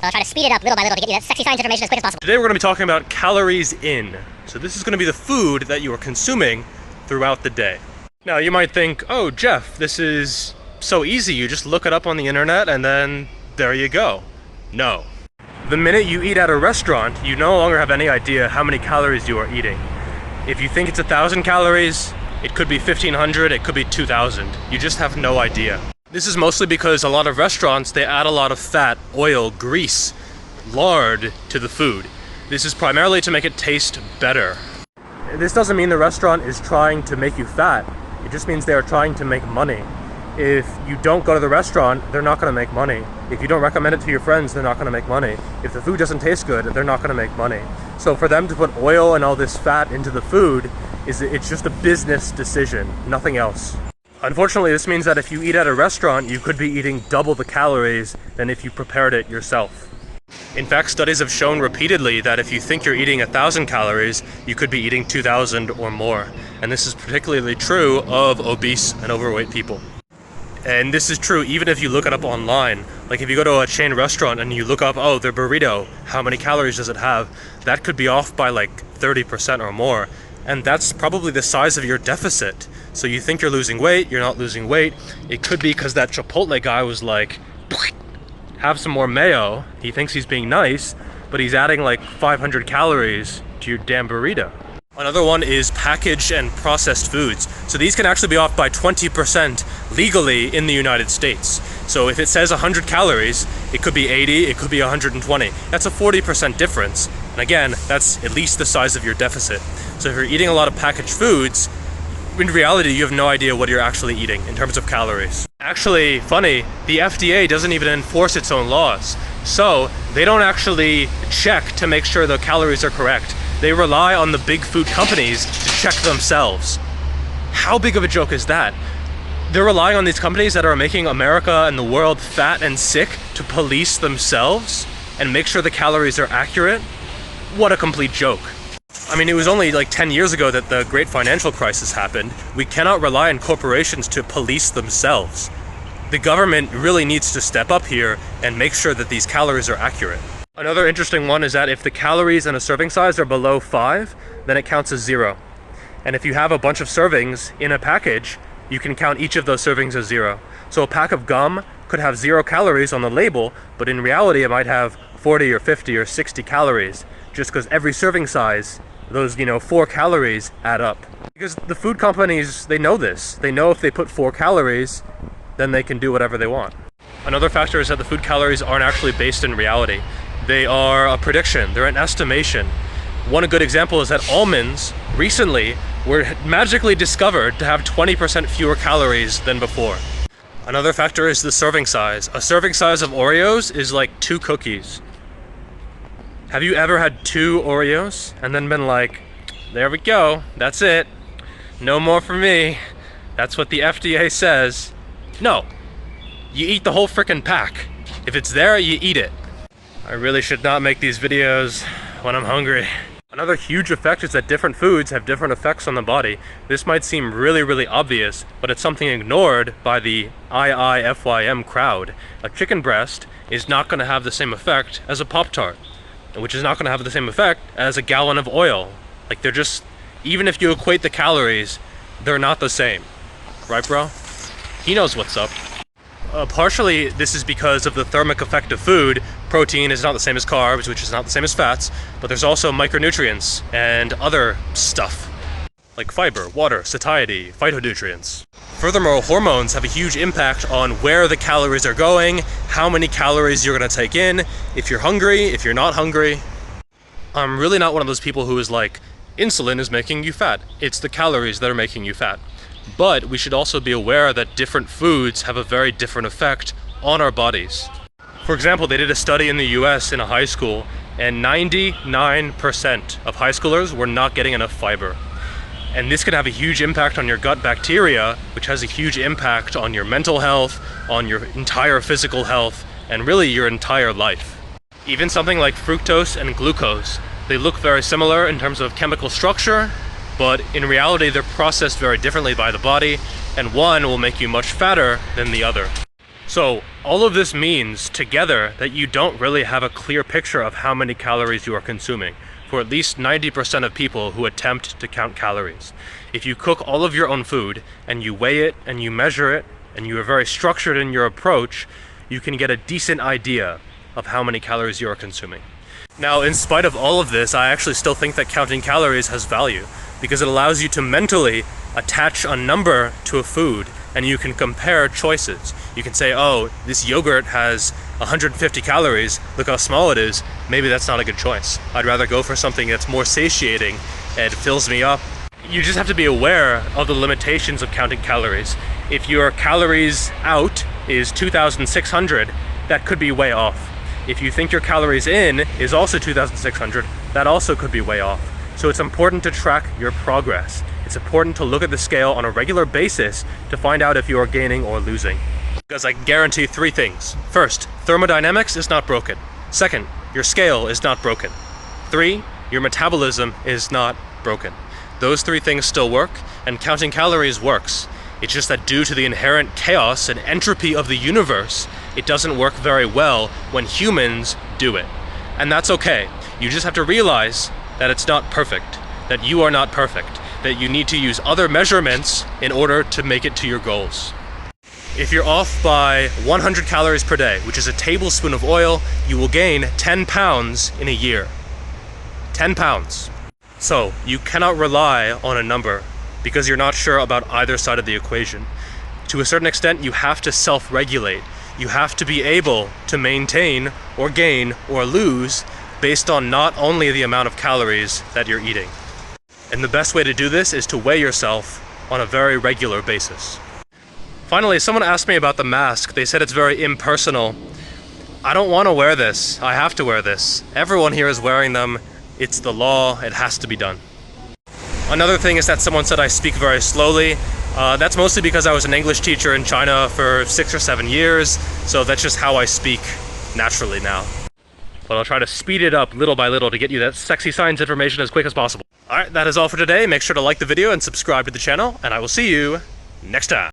try to speed it up little by little to get you that sexy science information as quick as possible. Today we're going to be talking about calories in. So this is going to be the food that you are consuming throughout the day. Now you might think, oh Jeff, this is so easy, you just look it up on the internet and then there you go. No. The minute you eat at a restaurant, you no longer have any idea how many calories you are eating. If you think it's 1,000 calories, it could be 1,500, it could be 2,000. You just have no idea. This is mostly because a lot of restaurants, they add a lot of fat, oil, grease, lard to the food. This is primarily to make it taste better. This doesn't mean the restaurant is trying to make you fat. It just means they are trying to make money. If you don't go to the restaurant, they're not going to make money. If you don't recommend it to your friends, they're not going to make money. If the food doesn't taste good, they're not going to make money. So for them to put oil and all this fat into the food, it's just a business decision, nothing else. Unfortunately, this means that if you eat at a restaurant, you could be eating double the calories than if you prepared it yourself. In fact, studies have shown repeatedly that if you think you're eating 1,000 calories, you could be eating 2,000 or more. And this is particularly true of obese and overweight people. And this is true even if you look it up online. Like if you go to a chain restaurant and you look up, oh, their burrito, how many calories does it have? That could be off by like 30% or more. And that's probably the size of your deficit. So you think you're losing weight, you're not losing weight. It could be because that Chipotle guy was like, have some more mayo. He thinks he's being nice, but he's adding like 500 calories to your damn burrito. Another one is packaged and processed foods. So these can actually be off by 20% legally in the United States. So if it says 100 calories, it could be 80, it could be 120. That's a 40% difference. And again, that's at least the size of your deficit. So if you're eating a lot of packaged foods, in reality, you have no idea what you're actually eating in terms of calories. Actually, funny, the FDA doesn't even enforce its own laws. So they don't actually check to make sure the calories are correct. They rely on the big food companies to check themselves. How big of a joke is that? They're relying on these companies that are making America and the world fat and sick to police themselves and make sure the calories are accurate? What a complete joke. I mean, it was only like 10 years ago that the great financial crisis happened. We cannot rely on corporations to police themselves. The government really needs to step up here and make sure that these calories are accurate. Another interesting one is that if the calories in a serving size are below 5, then it counts as 0. And if you have a bunch of servings in a package, you can count each of those servings as 0. So a pack of gum could have 0 calories on the label, but in reality it might have 40 or 50 or 60 calories, just because every serving size, those 4 calories add up. Because the food companies, they know this. They know if they put 4 calories, then they can do whatever they want. Another factor is that the food calories aren't actually based in reality. They are a prediction, they're an estimation. One good example is that almonds recently were magically discovered to have 20% fewer calories than before. Another factor is the serving size. A serving size of Oreos is like 2 cookies. Have you ever had 2 Oreos and then been like, there we go, that's it, no more for me, that's what the FDA says? No, you eat the whole frickin' pack. If it's there, you eat it. I really should not make these videos when I'm hungry. Another huge effect is that different foods have different effects on the body. This might seem really obvious, but it's something ignored by the IIFYM crowd. A chicken breast is not going to have the same effect as a Pop-Tart, which is not going to have the same effect as a gallon of oil. Like they're just, even if you equate the calories, they're not the same. Right, bro? He knows what's up. Partially, this is because of the thermic effect of food. Protein is not the same as carbs, which is not the same as fats, but there's also micronutrients and other stuff, like fiber, water, satiety, phytonutrients. Furthermore, hormones have a huge impact on where the calories are going, how many calories you're going to take in, if you're hungry, if you're not hungry. I'm really not one of those people who is like, insulin is making you fat. It's the calories that are making you fat. But we should also be aware that different foods have a very different effect on our bodies. For example, they did a study in the US in a high school, and 99% of high schoolers were not getting enough fiber. And this can have a huge impact on your gut bacteria, which has a huge impact on your mental health, on your entire physical health, and really your entire life. Even something like fructose and glucose, they look very similar in terms of chemical structure, but in reality they're processed very differently by the body, and one will make you much fatter than the other. So all of this means together that you don't really have a clear picture of how many calories you are consuming for at least 90% of people who attempt to count calories. If you cook all of your own food and you weigh it and you measure it and you are very structured in your approach, you can get a decent idea of how many calories you are consuming. Now, in spite of all of this, I actually still think that counting calories has value because it allows you to mentally attach a number to a food and you can compare choices. You can say, oh, this yogurt has 150 calories, look how small it is, maybe that's not a good choice. I'd rather go for something that's more satiating and fills me up. You just have to be aware of the limitations of counting calories. If your calories out is 2,600, that could be way off. If you think your calories in is also 2,600, that also could be way off. So it's important to track your progress. It's important to look at the scale on a regular basis to find out if you are gaining or losing. Because I can guarantee 3 things. First, thermodynamics is not broken. Second, your scale is not broken. 3, your metabolism is not broken. Those 3 things still work, and counting calories works. It's just that due to the inherent chaos and entropy of the universe, it doesn't work very well when humans do it. And that's okay. You just have to realize that it's not perfect, that you are not perfect, that you need to use other measurements in order to make it to your goals. If you're off by 100 calories per day, which is a tablespoon of oil, you will gain 10 pounds in a year. 10 pounds. So you cannot rely on a number because you're not sure about either side of the equation. To a certain extent, you have to self-regulate. You have to be able to maintain or gain or lose based on not only the amount of calories that you're eating. And the best way to do this is to weigh yourself on a very regular basis. Finally, someone asked me about the mask. They said it's very impersonal. I don't want to wear this. I have to wear this. Everyone here is wearing them. It's the law. It has to be done. Another thing is that someone said I speak very slowly. That's mostly because I was an English teacher in China for 6 or 7 years, so that's just how I speak naturally now. But I'll try to speed it up little by little to get you that sexy science information as quick as possible. Alright, that is all for today. Make sure to like the video and subscribe to the channel, and I will see you next time.